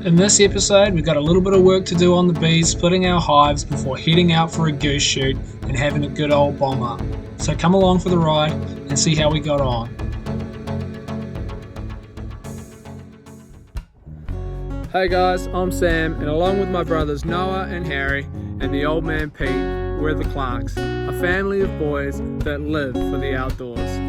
In this episode, we've got a little bit of work to do on the bees, splitting our hives before heading out for a goose shoot and having a good old bomb up. So come along for the ride and see how we got on. Hey guys, I'm Sam, and along with my brothers Noah and Harry and the old man Pete, we're the Clarks, a family of boys that live for the outdoors.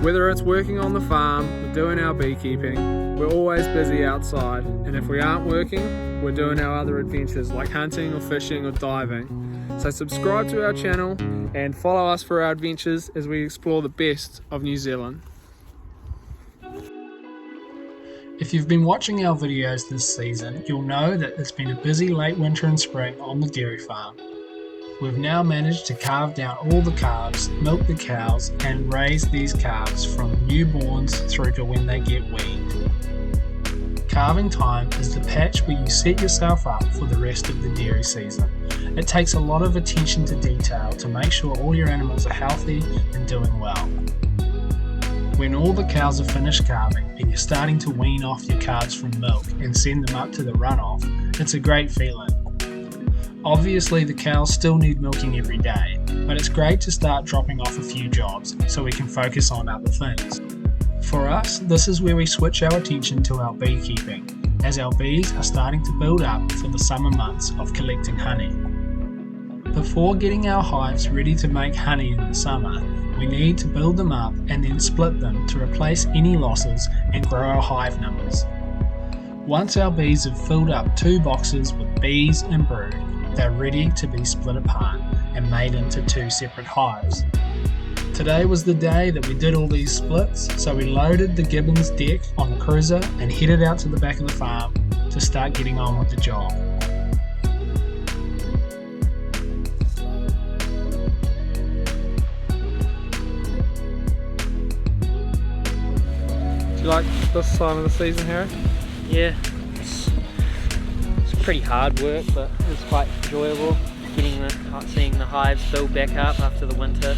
Whether it's working on the farm or doing our beekeeping, we're always busy outside, and if we aren't working, we're doing our other adventures like hunting or fishing or diving. So subscribe to our channel and follow us for our adventures as we explore the best of New Zealand. If you've been watching our videos this season, you'll know that it's been a busy late winter and spring on the dairy farm. We've now managed to carve down all the calves, milk the cows, and raise these calves from newborns through to when they get weaned. Calving time is the patch where you set yourself up for the rest of the dairy season. It takes a lot of attention to detail to make sure all your animals are healthy and doing well. When all the cows are finished calving and you're starting to wean off your calves from milk and send them up to the runoff, it's a great feeling. Obviously the cows still need milking every day, but it's great to start dropping off a few jobs so we can focus on other things. For us, this is where we switch our attention to our beekeeping, as our bees are starting to build up for the summer months of collecting honey. Before getting our hives ready to make honey in the summer, we need to build them up and then split them to replace any losses and grow our hive numbers. Once our bees have filled up 2 boxes with bees and brood, they're ready to be split apart and made into 2 separate hives. Today was the day that we did all these splits, so we loaded the Gibbons deck on the cruiser and headed out to the back of the farm to start getting on with the job. Do you like this time of the season, Harry? Yeah, it's pretty hard work, but it's quite enjoyable. Seeing the hives build back up after the winter.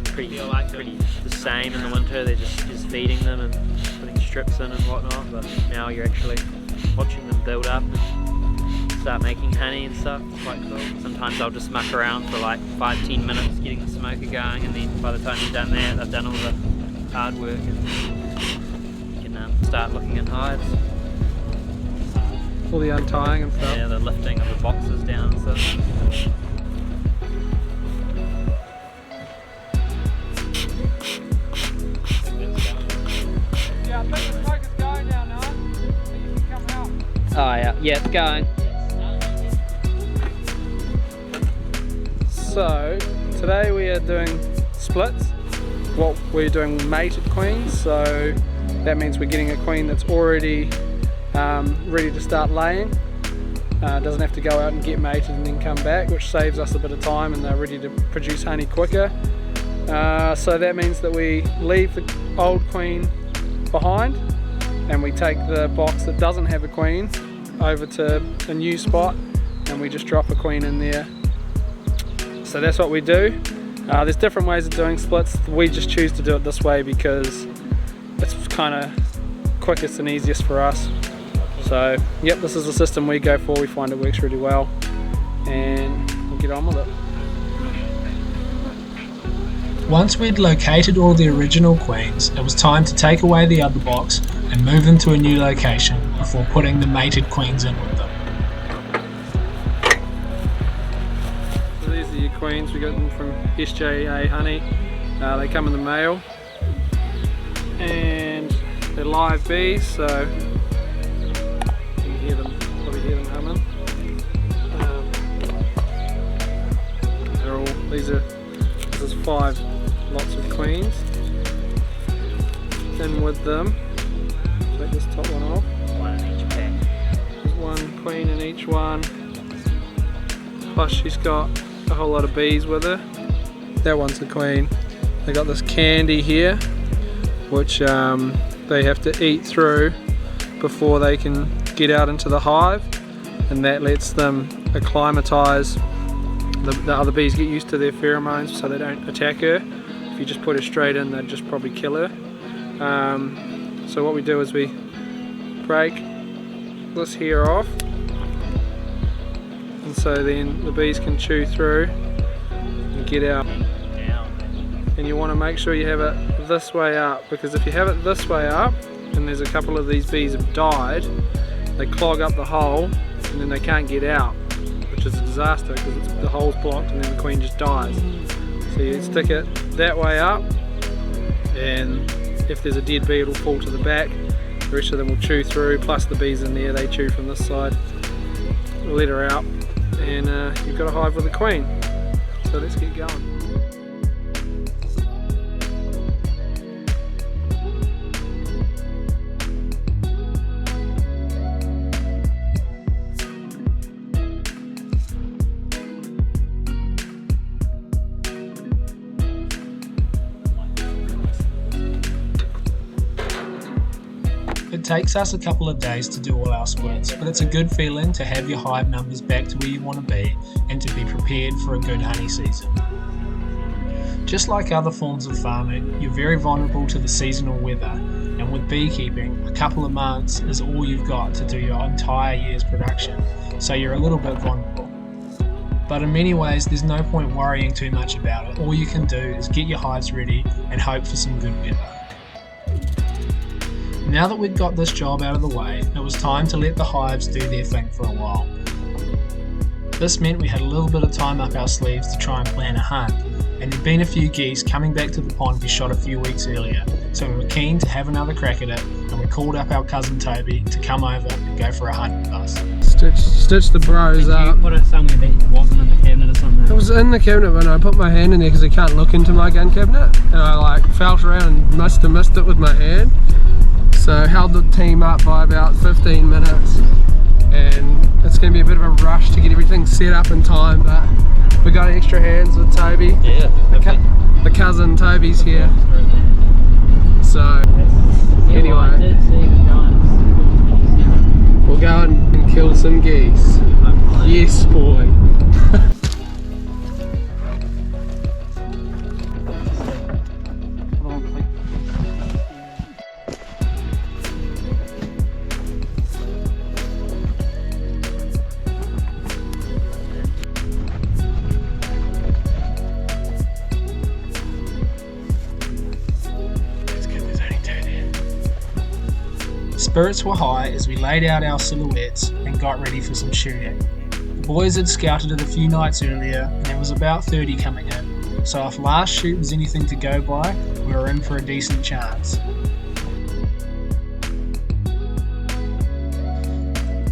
It's pretty the same in the winter. They're just feeding them and putting strips in and whatnot. But now you're actually watching them build up and start making honey and stuff. It's quite cool. Sometimes I'll just muck around for like 5-10 minutes getting the smoker going, and then by the time you've done that, I've done all the hard work and you can start looking in hives. All the untying and stuff. Yeah, the lifting of the boxes down and stuff. Yeah, I think the smoke is going now, Noah. I think you can come out. Oh yeah, it's going. So, today we are doing splits. What we're doing mated queens, so that means we're getting a queen that's already ready to start laying. Doesn't have to go out and get mated and then come back, which saves us a bit of time, and they're ready to produce honey quicker. So that means that we leave the old queen behind and we take the box that doesn't have a queen over to a new spot and we just drop a queen in there. So that's what we do. There's different ways of doing splits. We just choose to do it this way because it's kind of quickest and easiest for us. So yep, this is the system we go for. We find it works really well, and we'll get on with it. Once we'd located all the original queens, it was time to take away the other box and move them to a new location before putting the mated queens in with them. So these are your queens. We got them from SJA Honey. They come in the mail, and they're live bees, so probably hear them humming. This is 5 lots of queens. Then with them, take this top one off. One in each pack. There's 1 queen in each one. Plus she's got a whole lot of bees with her. That one's the queen. They got this candy here, which they have to eat through before they can get out into the hive, and that lets them acclimatise. The other bees get used to their pheromones so they don't attack her. If you just put her straight in, they'd just probably kill her. So what we do is we break this here off, and so then the bees can chew through and get out. And you want to make sure you have it this way up, because if you have it this way up and there's a couple of these bees have died, they clog up the hole and then they can't get out, which is a disaster because the hole's blocked and then the queen just dies. So you stick it that way up, and if there's a dead bee it'll fall to the back, the rest of them will chew through, plus the bees in there, they chew from this side. Let her out and you've got a hive with a queen. So let's get going. It takes us a couple of days to do all our splits, but it's a good feeling to have your hive numbers back to where you want to be and to be prepared for a good honey season. Just like other forms of farming, you're very vulnerable to the seasonal weather, and with beekeeping, a couple of months is all you've got to do your entire year's production, so you're a little bit vulnerable. But in many ways, there's no point worrying too much about it. All you can do is get your hives ready and hope for some good weather. Now that we'd got this job out of the way, it was time to let the hives do their thing for a while. This meant we had a little bit of time up our sleeves to try and plan a hunt, and there'd been a few geese coming back to the pond we shot a few weeks earlier, so we were keen to have another crack at it, and we called up our cousin Toby to come over and go for a hunt with us. Stitch the bros up. Put it somewhere that wasn't in the cabinet or something? It was in the cabinet, but I put my hand in there because I can't look into my gun cabinet, and I like felt around and must have missed it with my hand. So held the team up by about 15 minutes, and it's going to be a bit of a rush to get everything set up in time, but we got extra hands with Toby. Yeah. The cousin Toby's here. So anyway, we'll go and kill some geese. Yes, boy. Spirits were high as we laid out our silhouettes and got ready for some shooting. The boys had scouted it a few nights earlier and there was about 30 coming in, so if last shoot was anything to go by, we were in for a decent chance.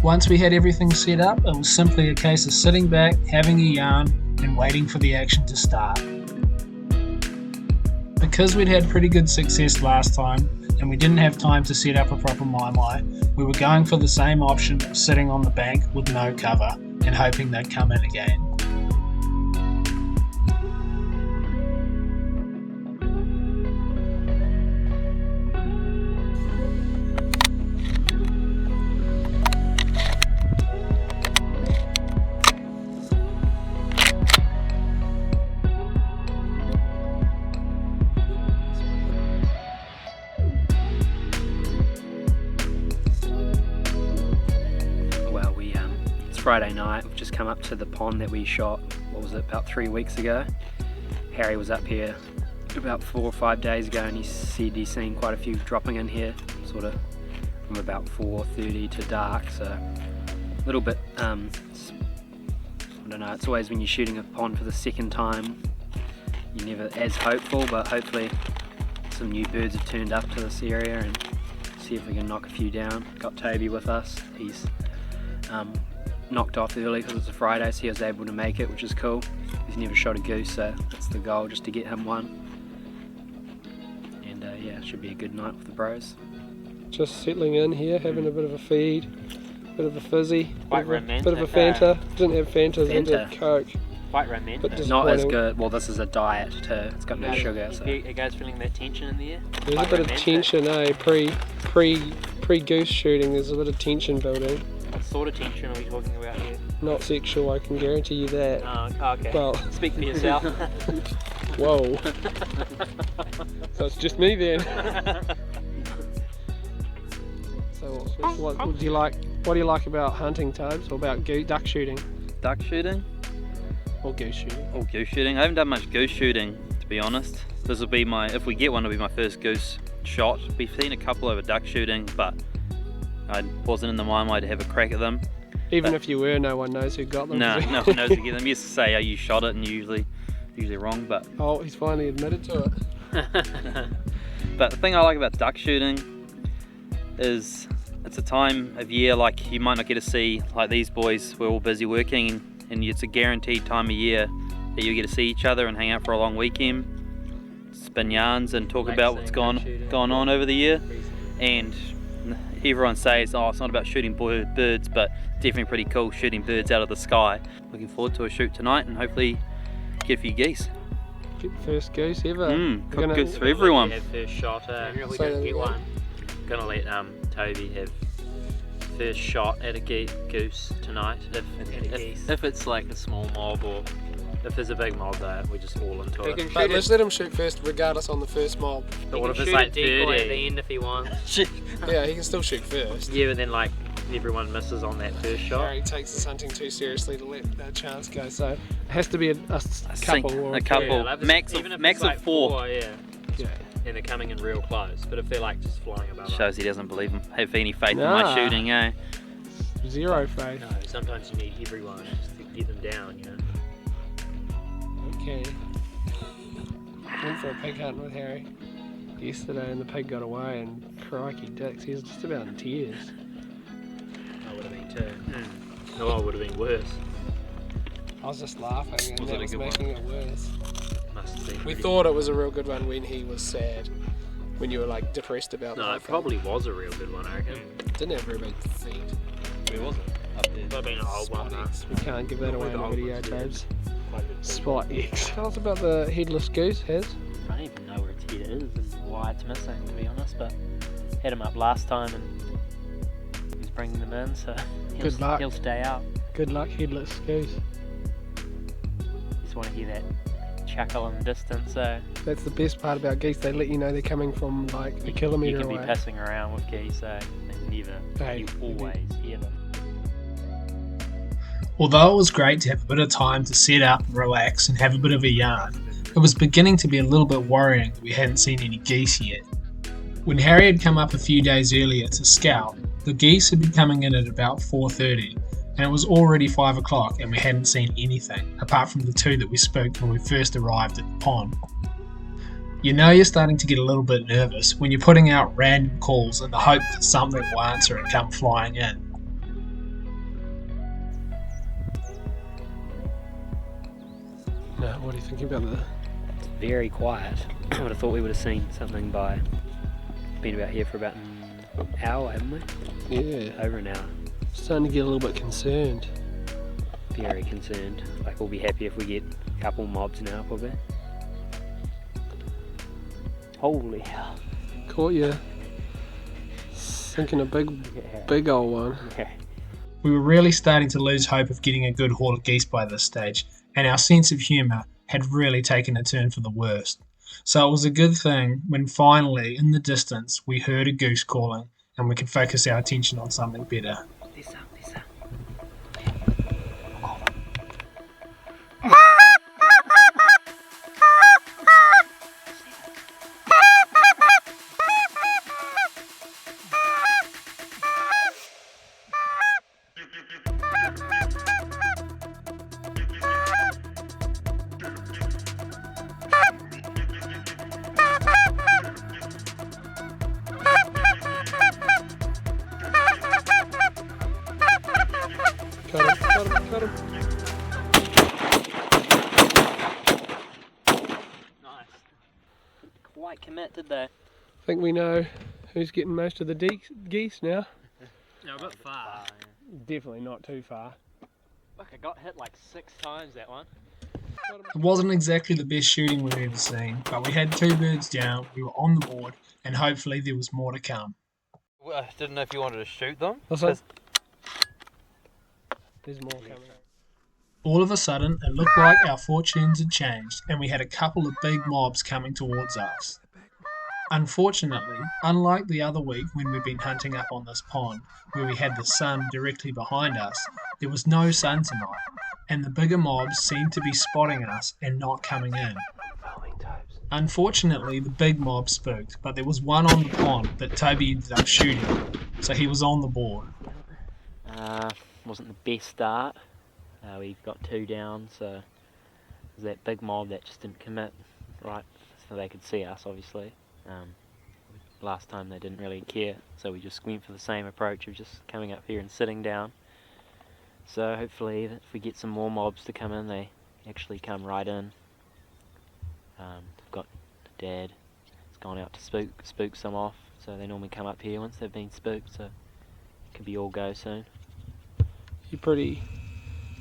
Once we had everything set up, it was simply a case of sitting back, having a yarn and waiting for the action to start. Because we'd had pretty good success last time, and we didn't have time to set up a proper mai, we were going for the same option of sitting on the bank with no cover and hoping they'd come in again. Friday night, we've just come up to the pond that we shot, what was it, about 3 weeks ago. Harry was up here about 4 or 5 days ago and he said he's seen quite a few dropping in here, sort of from about 4:30 to dark, so a little bit, I don't know, it's always when you're shooting a pond for the second time, you're never as hopeful, but hopefully some new birds have turned up to this area and see if we can knock a few down. Got Toby with us, he's knocked off early because it's a Friday, so he was able to make it, which is cool. He's never shot a goose, so that's the goal, just to get him one. And yeah, it should be a good night with the bros. Just settling in here, having a bit of a feed, bit of a fizzy, quite romantic, bit of a Fanta. Didn't have Fanta, I had Coke. Quite romantic. Not as good. Well, this is a diet too. It's got no sugar. So. You guys feeling that tension in the air? There's quite a bit romantic. Of tension, pre goose shooting. There's a bit of tension building. What sort of tension are we talking about here? Not sexual, I can guarantee you that. Oh, okay. Well, speak for yourself. Whoa. So it's just me then. So what would you like? What do you like about hunting, Tobes, or about duck shooting? Duck shooting? Or goose shooting? Or goose shooting. I haven't done much goose shooting, to be honest. This will be my, if we get one, it'll be my first goose shot. We've seen a couple over duck shooting, but I wasn't in the mind to have a crack at them. Even if you were, no one knows who got them. No one knows who get them. You used to say, oh, you shot it, and usually wrong, but... Oh, he's finally admitted to it. But the thing I like about duck shooting is it's a time of year like you might not get to see, like these boys, we're all busy working, and it's a guaranteed time of year that you get to see each other and hang out for a long weekend, spin yarns and talk about what's gone on over the year. And everyone says, oh, it's not about shooting birds, but definitely pretty cool shooting birds out of the sky. Looking forward to a shoot tonight and hopefully get a few geese. Get the first goose ever. Cook goose for everyone. Have first shot. If we don't get one, gonna let Toby have first shot at a goose tonight. If it's like a small mob, or if there's a big mob there, we just fall into it. But let's let him shoot first, regardless on the first mob. But what if it's like 30 at the end if he wants? Yeah, he can still shoot first. Yeah, but then like everyone misses on that first shot. Harry takes his hunting too seriously to let that chance go, so it has to be a couple. A couple, Yeah, max of like 4. Yeah. And they're coming in real close, but if they're like just flying above Shows he doesn't have any faith in my shooting, eh? Zero faith. No, sometimes you need everyone just to get them down, you know. Okay. Went for a pig hunt with Harry yesterday and the pig got away, and crikey dicks, he was just about in tears. I would have been too. No, it would have been worse. I was just laughing and that was making it worse. Must have been. We thought it was a real good one when he was sad, when you were like depressed about No, it probably was a real good one, I reckon. Didn't have very big feet. Where was it? Up there. Would have been an old one, huh? We can't give that away in the video, Tabes. Quite a bit big. Spot X. Tell us about the headless goose, Hez. I don't even know where its head is and why it's missing, to be honest, but had him up last time and he was bringing them in, so Good luck. He'll stay out. Good luck, headless goose. Just want to hear that chuckle in the distance, so That's the best part about geese, they let you know they're coming from like a kilometre you can away. be pissing around with geese, so they never, you always hear them. Although it was great to have a bit of time to set up, relax and have a bit of a yarn, it was beginning to be a little bit worrying that we hadn't seen any geese yet. When Harry had come up a few days earlier to scout, the geese had been coming in at about 4:30 and it was already 5 o'clock and we hadn't seen anything apart from the 2 that we spooked when we first arrived at the pond. You know you're starting to get a little bit nervous when you're putting out random calls in the hope that something will answer and come flying in. No, what are you thinking about that? It's very quiet. I would have thought we would have seen something by been about here for about an hour, haven't we? Yeah, Over an hour. starting to get a little bit concerned. Very concerned. Like we'll be happy if we get a couple mobs now, probably. Holy hell. Caught you thinking a big old one. Yeah. We were really starting to lose hope of getting a good haul of geese by this stage, and our sense of humour had really taken a turn for the worst. So it was a good thing when finally, in the distance, we heard a goose calling and we could focus our attention on something better. Lisa. Cut him. Nice. Quite commit, did they? I think we know who's getting most of the geese now. No, a bit far. Definitely not too far. Look, I got hit like 6 times that one. It wasn't exactly the best shooting we've ever seen, but we had 2 birds down, we were on the board, and hopefully there was more to come. Well, I didn't know if you wanted to shoot them. Listen. There's more coming up. All of a sudden, it looked like our fortunes had changed, and we had a couple of big mobs coming towards us. Unfortunately, unlike the other week when we've been hunting up on this pond, where we had the sun directly behind us, there was no sun tonight, and the bigger mobs seemed to be spotting us and not coming in. Unfortunately, the big mob spooked, but there was one on the pond that Toby ended up shooting, so he was on the board. Wasn't the best start. We got 2 down, so it was that big mob that just didn't commit right, so they could see us, obviously. Last time they didn't really care, so we just went for the same approach of just coming up here and sitting down. So hopefully if we get some more mobs to come in, they actually come right in. We've got Dad, has gone out to spook some off, so they normally come up here once they've been spooked, so it could be all go soon. You're pretty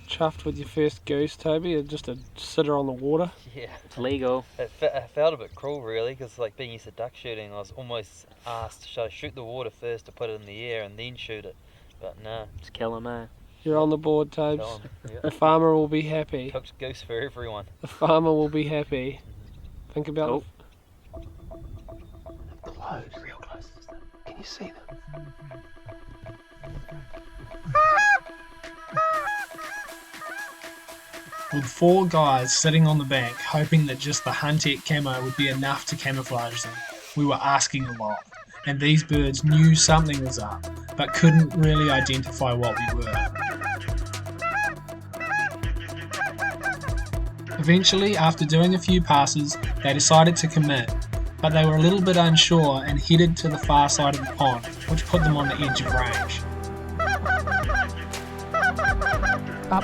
chuffed with your first goose, Toby, just a sitter on the water. Yeah, It's legal. it felt a bit cruel really, because like being used to duck shooting, I was almost asked, should I shoot the water first to put it in the air and then shoot it? But no. Just kill them, eh? You're on the board, Tobes. Tell 'em, yeah. The farmer will be happy. Cooked goose for everyone. The farmer will be happy. Think about Close, real close. Can you see them? With 4 guys sitting on the bank hoping that just the Huntec camo would be enough to camouflage them, we were asking a lot, and these birds knew something was up, but couldn't really identify what we were. Eventually, after doing a few passes, they decided to commit, but they were a little bit unsure and headed to the far side of the pond, which put them on the edge of range. Up.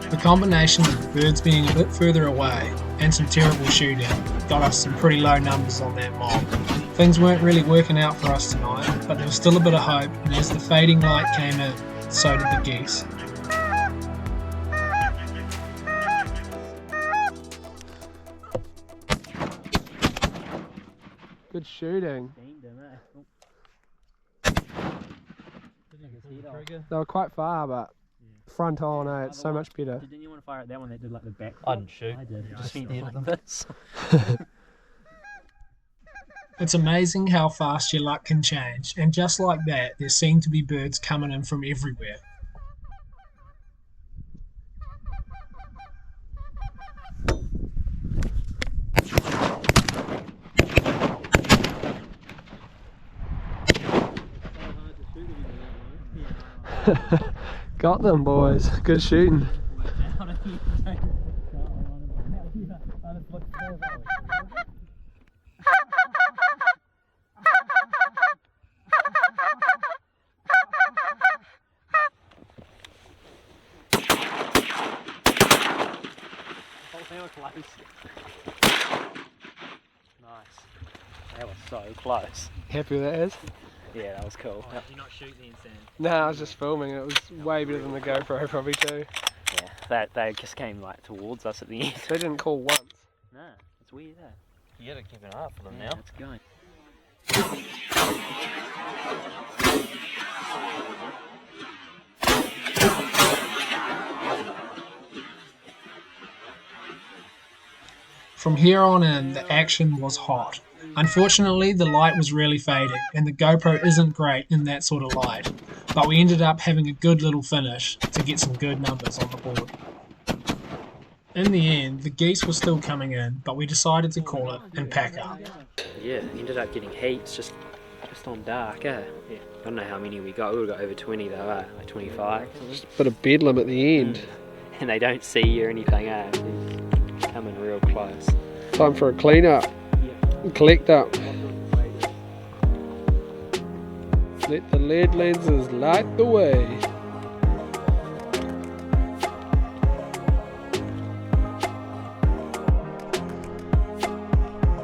The combination of the birds being a bit further away and some terrible shooting got us some pretty low numbers on that mob. Things weren't really working out for us tonight, but there was still a bit of hope, and as the fading light came in, so did the geese. Good shooting. They were quite far, but front on, it's so much better. Didn't you want to fire at that one that did like the back? I didn't shoot. I did. Just Just stared at like them. this. It's amazing how fast your luck can change, and just like that, there seemed to be birds coming in from everywhere. Got them, boys. Good shooting. They were close. Nice. That was so close. Happy with that is? Yeah, that was cool. You're not shooting then, Sam? No, I was just filming. It was way better than the GoPro probably too. Yeah, they just came like towards us at the end. They didn't call once. No, it's weird, eh? You gotta keep an eye out for them Yeah, now. it's going. From here on in, the action was hot. Unfortunately, the light was really fading, and the GoPro isn't great in that sort of light, but we ended up having a good little finish to get some good numbers on the board. In the end, the geese were still coming in, but we decided to call it and pack up. Yeah, ended up getting heaps just on dark, eh? Yeah. I don't know how many we got. We would have got over 20 though, eh? Like 25. Bit of bedlam at the end. And they don't see you or anything, eh? They're coming real close. Time for a clean up. Collect up. Let the lead lenses light the way.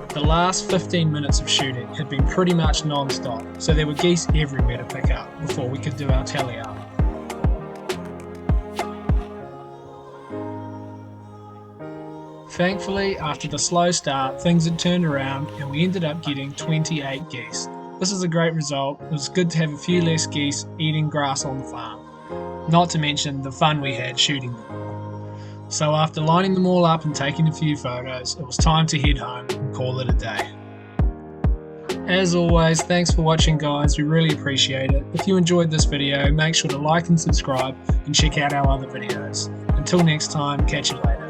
The last 15 minutes of shooting had been pretty much non-stop, so there were geese everywhere to pick up before we could do our tally up. Thankfully, after the slow start, things had turned around and we ended up getting 28 geese, This is a great result. It was good to have a few less geese eating grass on the farm, not to mention the fun we had shooting them. So after lining them all up and taking a few photos, it was time to head home and call it a day. As always, thanks for watching guys, we really appreciate it. If you enjoyed this video, make sure to like and subscribe and check out our other videos. Until next time, catch you later.